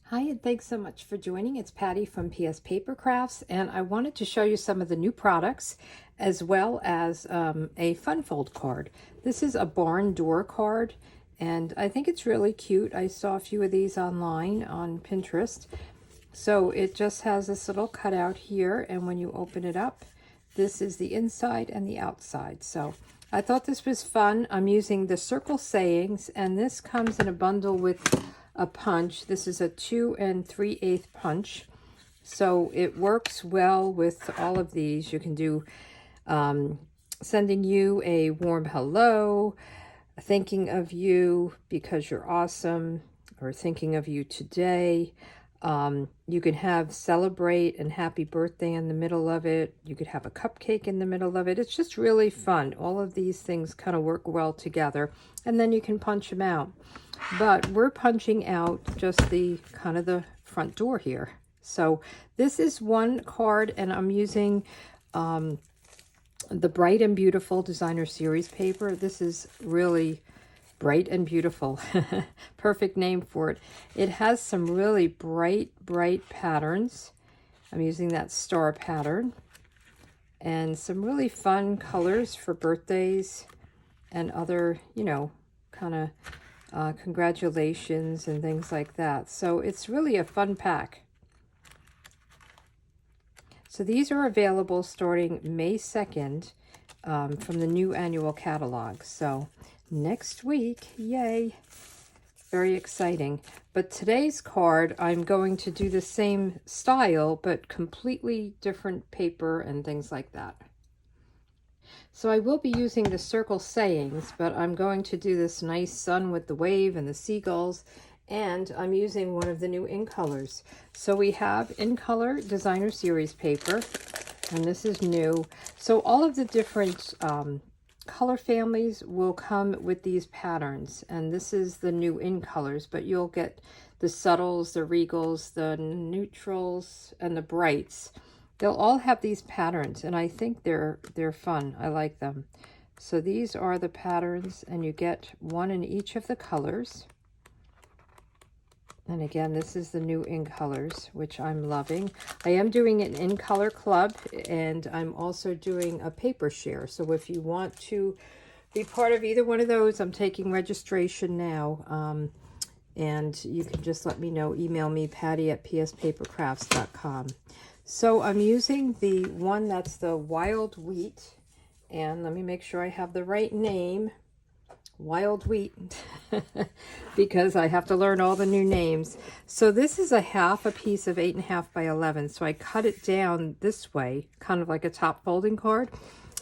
Hi, and thanks so much for joining. It's Patty from pspapercrafts, and I wanted to show you some of the new products as well as a fun fold card. This is a barn door card, and I think it's really cute. I saw a few of these online on Pinterest. So it just has this little cutout here, and when you open it up, this is the inside and the outside. So I thought this was fun. I'm using the circle sayings, and this comes in a bundle with a punch. This is a 2 3/8 punch. So it works well with all of these. You can do sending you a warm hello, thinking of you because you're awesome, or thinking of you today. You can have celebrate and happy birthday in the middle of it. You could have a cupcake in the middle of it. It's just really fun. All of these things kind of work well together, and then you can punch them out. But we're punching out just the kind of the front door here. So this is one card, and I'm using the Bright and Beautiful Designer Series paper. This is really bright and beautiful. Perfect name for it. It has some really bright patterns. I'm using that star pattern, and some really fun colors for birthdays and other, you know, kind of congratulations and things like that. So it's really a fun pack. So these are available starting May 2nd from the new annual catalog. So next week, yay, very exciting. But today's card, I'm going to do the same style, but completely different paper and things like that. So I will be using the circle sayings, but I'm going to do this nice sun with the wave and the seagulls, and I'm using one of the new In Colors. So we have In Color Designer Series paper, and this is new. So all of the different color families will come with these patterns, and this is the new In Colors, but you'll get the subtles, the regals, the neutrals, and the brights. They'll all have these patterns, and I think they're fun. I like them. So these are the patterns, and you get one in each of the colors. And again, this is the new In Colors, which I'm loving. I am doing an In Color Club, and I'm also doing a paper share. So if you want to be part of either one of those, I'm taking registration now. And you can just let me know. Email me, patty@pspapercrafts.com. So I'm using the one that's the wild wheat, and let me make sure I have the right name. Wild wheat, because I have to learn all the new names. So this is a piece of 8.5 by 11. So I cut it down this way, kind of like a top folding card,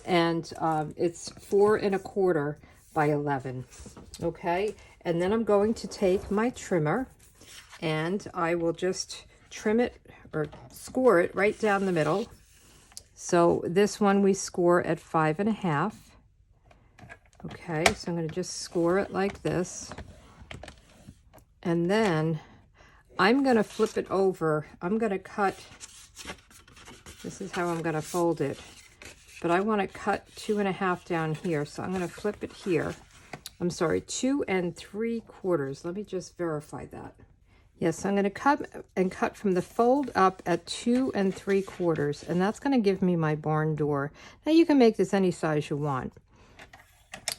and it's 4 1/4 by 11. Okay, and then I'm going to take my trimmer, and I will just trim it or score it right down the middle. So this one we score at 5 1/2. Okay, so I'm going to just score it like this. And then I'm going to flip it over. I'm going to cut, this is how I'm going to fold it. But I want to cut 2 1/2 down here. So I'm going to flip it here. I'm sorry, 2 3/4. Let me just verify that. Yes, I'm going to cut from the fold up at 2 3/4, and that's going to give me my barn door. Now you can make this any size you want,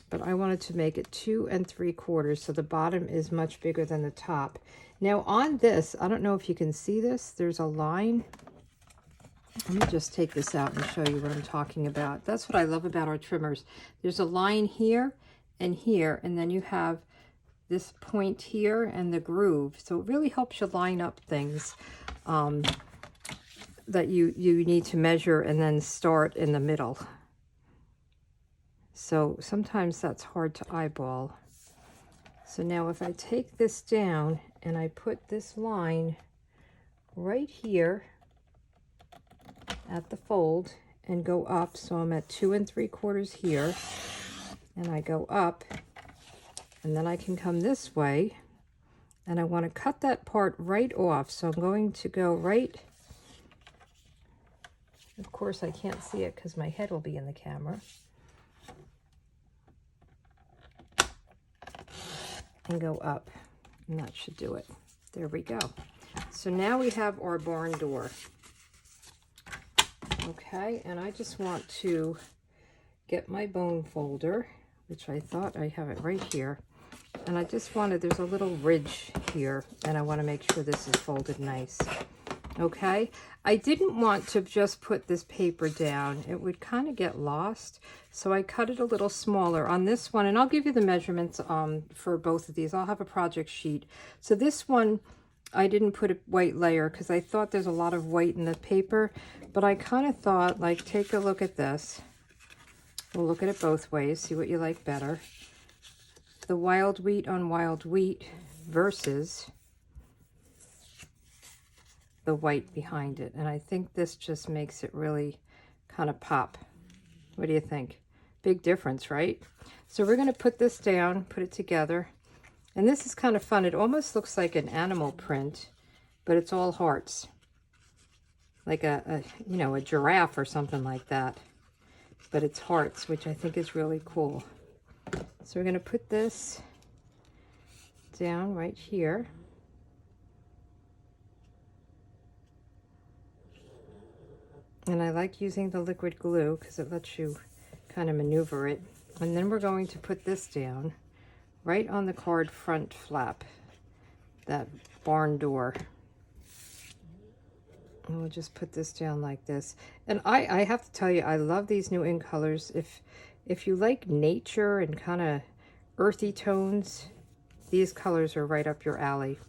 but I wanted to make it 2 3/4, so the bottom is much bigger than the top. Now on this, I don't know if you can see this, there's a line. Let me just take this out and show you what I'm talking about. That's what I love about our trimmers. There's a line here, and then you have this point here and the groove. So it really helps you line up things that you need to measure and then start in the middle. So sometimes that's hard to eyeball. So now if I take this down and I put this line right here at the fold and go up, so I'm at 2 3/4 here, and I go up, and then I can come this way, and I want to cut that part right off. So I'm going to go right, of course I can't see it because my head will be in the camera, and go up, and that should do it. There we go. So now we have our barn door. Okay, and I just want to get my bone folder, which I thought I have it right here. And I just wanted, there's a little ridge here, and I want to make sure this is folded nice. Okay, I didn't want to just put this paper down. It would kind of get lost. So I cut it a little smaller on this one, and I'll give you the measurements for both of these. I'll have a project sheet. So this one, I didn't put a white layer because I thought there's a lot of white in the paper, but I kind of thought, like, take a look at this. We'll look at it both ways, see what you like better. The wild wheat on wild wheat versus the white behind it. And I think this just makes it really kind of pop. What do you think? Big difference, right? So we're going to put this down, put it together. And this is kind of fun. It almost looks like an animal print, but it's all hearts. Like a you know, a giraffe or something like that. But it's hearts, which I think is really cool. So we're going to put this down right here. And I like using the liquid glue because it lets you kind of maneuver it. And then we're going to put this down right on the card front flap, that barn door. And we'll just put this down like this. And I have to tell you, I love these new ink colors. If you like nature and kind of earthy tones, these colors are right up your alley.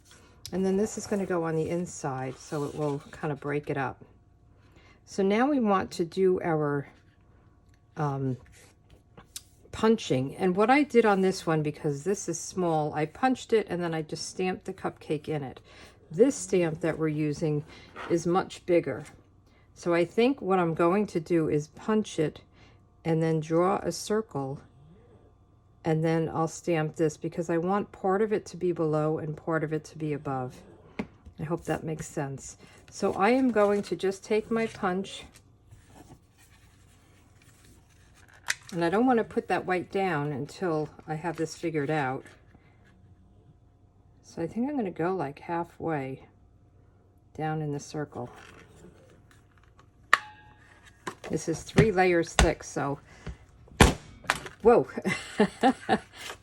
And then this is going to go on the inside, so it will kind of break it up. So now we want to do our punching. And what I did on this one, because this is small, I punched it and then I just stamped the cupcake in it. This stamp that we're using is much bigger. So I think what I'm going to do is punch it and then draw a circle, and then I'll stamp this because I want part of it to be below and part of it to be above. I hope that makes sense. So I am going to just take my punch, and I don't want to put that white down until I have this figured out. So I think I'm going to go like halfway down in the circle. This is 3 layers thick, so whoa.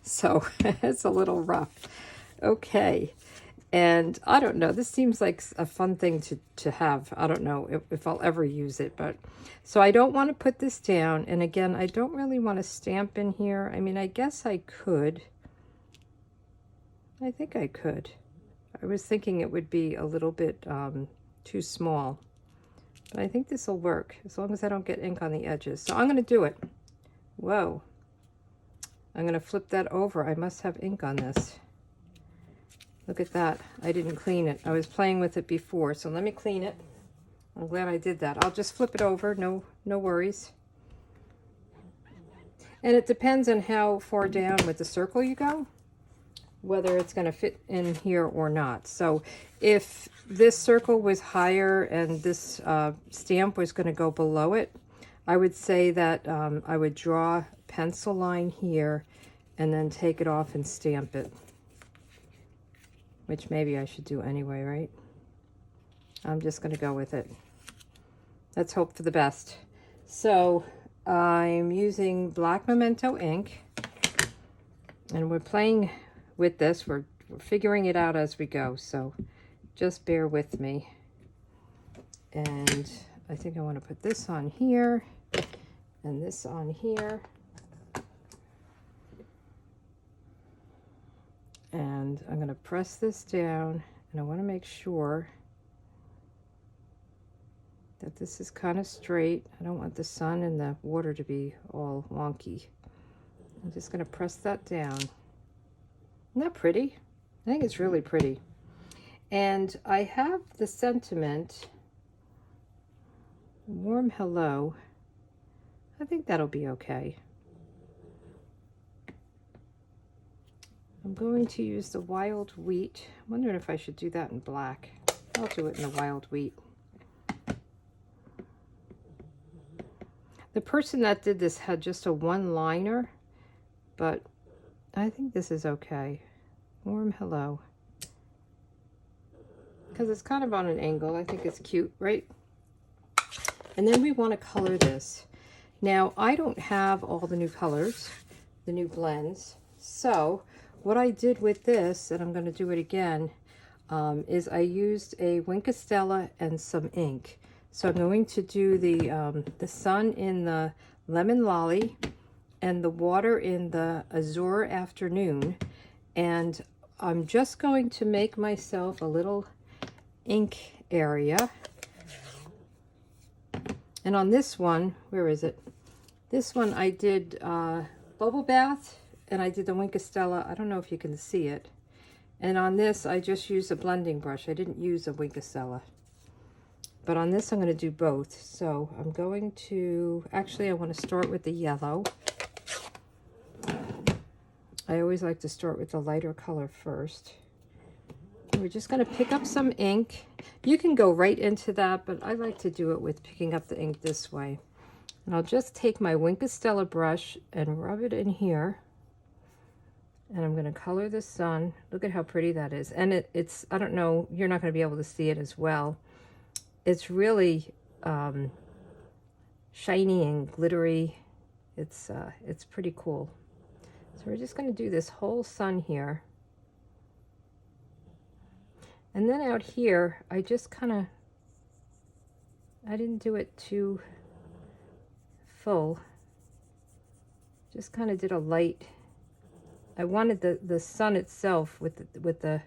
So it's a little rough. Okay. And I don't know, this seems like a fun thing to have. I don't know if I'll ever use it, but so I don't want to put this down. And again, I don't really want to stamp in here. I mean, I guess I could. I think I could. I was thinking it would be a little bit too small, but I think this will work as long as I don't get ink on the edges. So I'm going to do it. Whoa. I'm going to flip that over. I must have ink on this. Look at that. I didn't clean it. I was playing with it before, so let me clean it. I'm glad I did that. I'll just flip it over. No worries. And it depends on how far down with the circle you go, whether it's going to fit in here or not. So if this circle was higher and this stamp was going to go below it, I would say that I would draw a pencil line here and then take it off and stamp it, which maybe I should do anyway, right? I'm just going to go with it. Let's hope for the best. So I'm using black Memento ink, and we're playing with this. We're figuring it out as we go, so just bear with me. And I think I want to put this on here and this on here. And I'm going to press this down, and I want to make sure that this is kind of straight. I don't want the sun and the water to be all wonky. I'm just going to press that down. Isn't that pretty? I think it's really pretty. And I have the sentiment, warm hello. I think that'll be okay. I'm going to use the wild wheat. I'm wondering if I should do that in black. I'll do it in the wild wheat. The person that did this had just a one-liner, but I think this is okay. Warm hello. because it's kind of on an angle. I think it's cute, right? And then we want to color this. Now, I don't have all the new colors, the new blends. So what I did with this, and I'm going to do it again, is I used a Wink of Stella and some ink. So I'm going to do the sun in the lemon lolly and the water in the azure afternoon. And I'm just going to make myself a little ink area. And on this one, where is it? This one I did bubble bath, and I did the Wink of Stella. I don't know if you can see it. And on this, I just used a blending brush. I didn't use a Wink of Stella. But on this, I'm going to do both. So I'm going to, actually, I want to start with the yellow. I always like to start with the lighter color first. We're just going to pick up some ink. You can go right into that, but I like to do it with picking up the ink this way. And I'll just take my Wink of Stella brush and rub it in here. And I'm going to color the sun. Look at how pretty that is. And it's, I don't know, you're not going to be able to see it as well. It's really shiny and glittery. It's pretty cool. So we're just going to do this whole sun here. And then out here, I just kind of, I didn't do it too full. Just kind of did a light. I wanted the sun itself without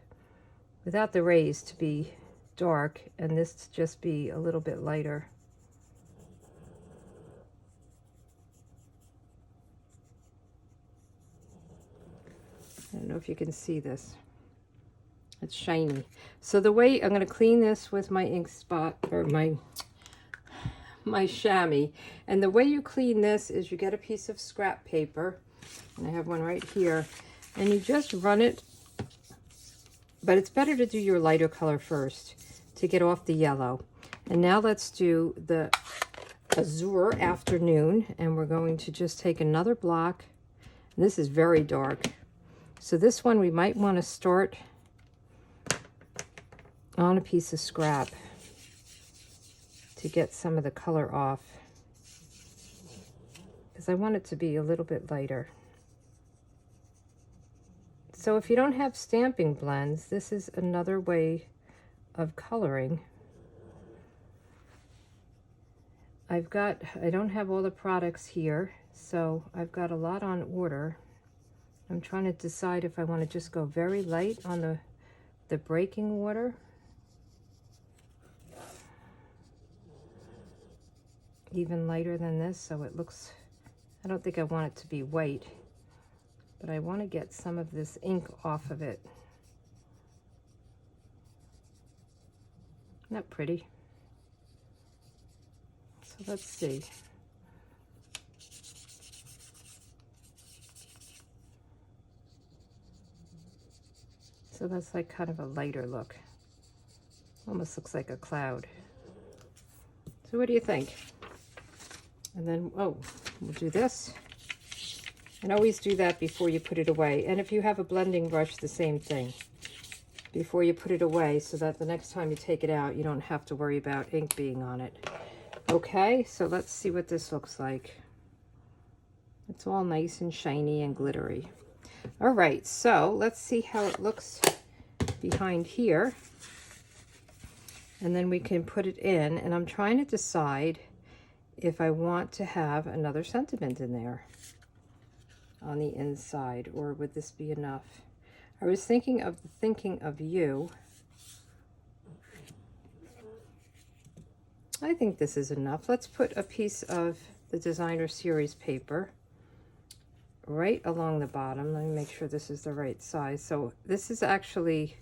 the rays to be dark, and this to just be a little bit lighter. I don't know if you can see this. It's shiny. So the way I'm going to clean this with my ink spot, or my chamois, and the way you clean this is you get a piece of scrap paper, and I have one right here, and you just run it, but it's better to do your lighter color first to get off the yellow. And now let's do the azure afternoon, and we're going to just take another block. And this is very dark. So this one we might want to start on a piece of scrap to get some of the color off, because I want it to be a little bit lighter. So if you don't have stamping blends, this is another way of coloring. I don't have all the products here, so I've got a lot on order. I'm trying to decide if I want to just go very light on the breaking water. Even lighter than this, so it looks, I don't think I want it to be white, but I want to get some of this ink off of it. Isn't that pretty? So let's see. So that's like kind of a lighter look. Almost looks like a cloud. So what do you think? And then, oh, we'll do this. And always do that before you put it away. And if you have a blending brush, the same thing. Before you put it away, so that the next time you take it out, you don't have to worry about ink being on it. Okay, so let's see what this looks like. It's all nice and shiny and glittery. All right, so let's see how it looks behind here. And then we can put it in, and I'm trying to decide if I want to have another sentiment in there on the inside, or would this be enough? I was thinking of you. I think this is enough. Let's put a piece of the designer series paper right along the bottom. Let me make sure this is the right size. So this is actually,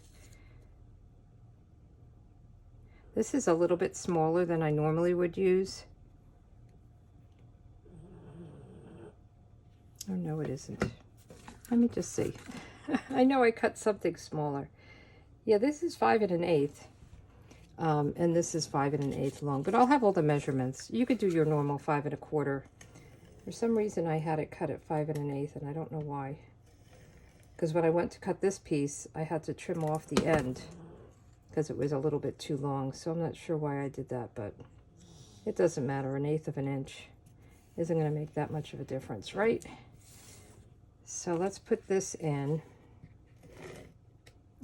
this is a little bit smaller than I normally would use. Oh, no, it isn't. Let me just see. I know I cut something smaller. Yeah, this is 5 1/8. And this is 5 1/8 long, but I'll have all the measurements. You could do your normal 5 1/4. For some reason, I had it cut at 5 1/8, and I don't know why. Because when I went to cut this piece, I had to trim off the end because it was a little bit too long. So I'm not sure why I did that, but it doesn't matter. 1/8 of an inch isn't going to make that much of a difference, right? So let's put this in.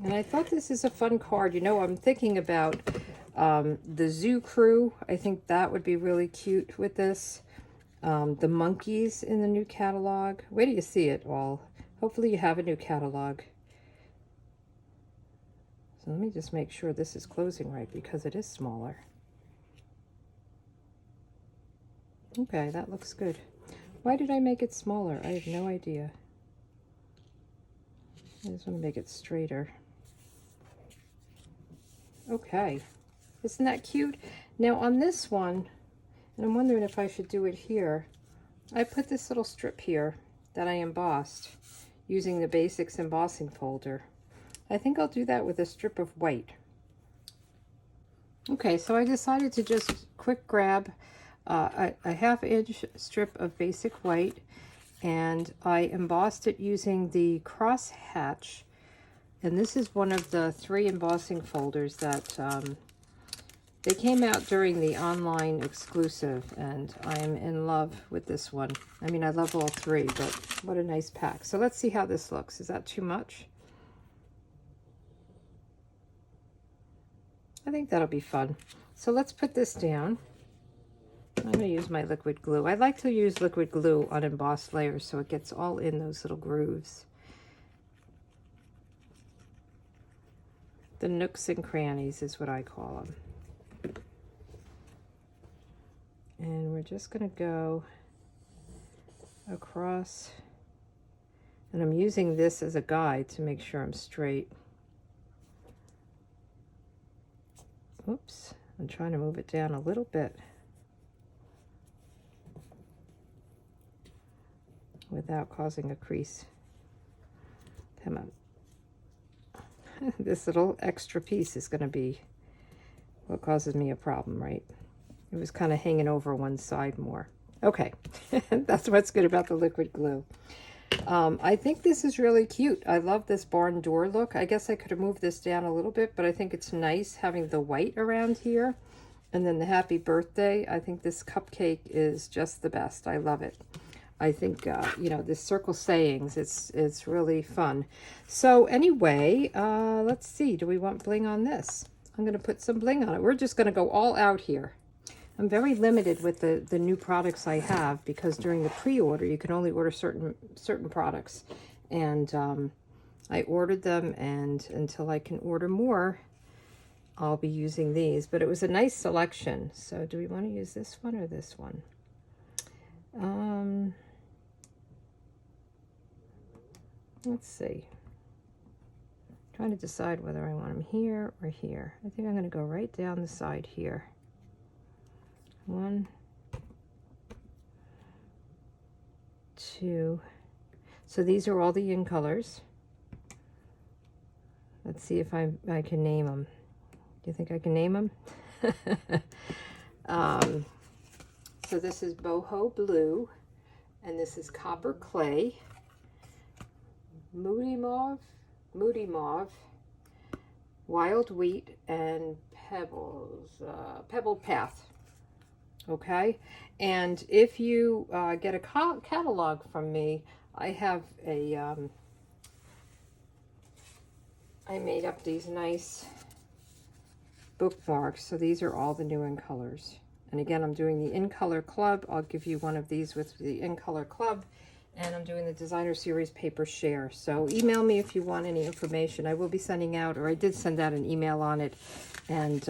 And I thought this is a fun card. You know, I'm thinking about the zoo crew. I think that would be really cute with this. The monkeys in the new catalog. Where do you see it all? Hopefully you have a new catalog. So let me just make sure this is closing right because it is smaller. Okay, that looks good. Why did I make it smaller? I have no idea. I just want to make it straighter. Okay, isn't that cute? Now on this one, and I'm wondering if I should do it here, I put this little strip here that I embossed using the Basics embossing folder. I think I'll do that with a strip of white. Okay, so I decided to just quick grab a 1/2 inch strip of basic white, and I embossed it using the crosshatch. And this is one of the 3 embossing folders that they came out during the online exclusive, and I am in love with this one. I mean, I love all 3, but what a nice pack. So let's see how this looks. Is that too much? I think that'll be fun. So let's put this down. I'm going to use my liquid glue. I like to use liquid glue on embossed layers so it gets all in those little grooves. The nooks and crannies is what I call them. And we're just going to go across, and I'm using this as a guide to make sure I'm straight. Oops, I'm trying to move it down a little bit without causing a crease. Come on. This little extra piece is going to be what causes me a problem, right? It was kind of hanging over one side more. Okay, that's what's good about the liquid glue. I think this is really cute. I love this barn door look. I guess I could have moved this down a little bit, but I think it's nice having the white around here. And then the happy birthday. I think this cupcake is just the best. I love it. I think, you know, this circle sayings, it's really fun. So anyway, let's see. Do we want bling on this? I'm going to put some bling on it. We're just going to go all out here. I'm very limited with the new products I have because during the pre-order, you can only order certain products. And I ordered them, and until I can order more, I'll be using these. But it was a nice selection. So do we want to use this one or this one? Let's see. Trying to decide whether I want them here or here. I think I'm going to go right down the side here. 1, 2. So these are all the in colors. Let's see if I can name them. Do you think I can name them? So this is boho blue, and this is copper clay, moody mauve, wild wheat, and pebbled path. Okay, and if you get a catalog from me, I have a I made up these nice bookmarks. So these are all the new in colors. And again, I'm doing the In Color Club. I'll give you one of these with the In Color Club. And I'm doing the Designer Series Paper Share. So email me if you want any information. I will be sending out, or I did send out an email on it, and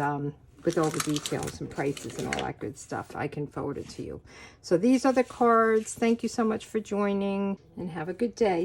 with all the details and prices and all that good stuff. I can forward it to you. So these are the cards. Thank you so much for joining, and have a good day.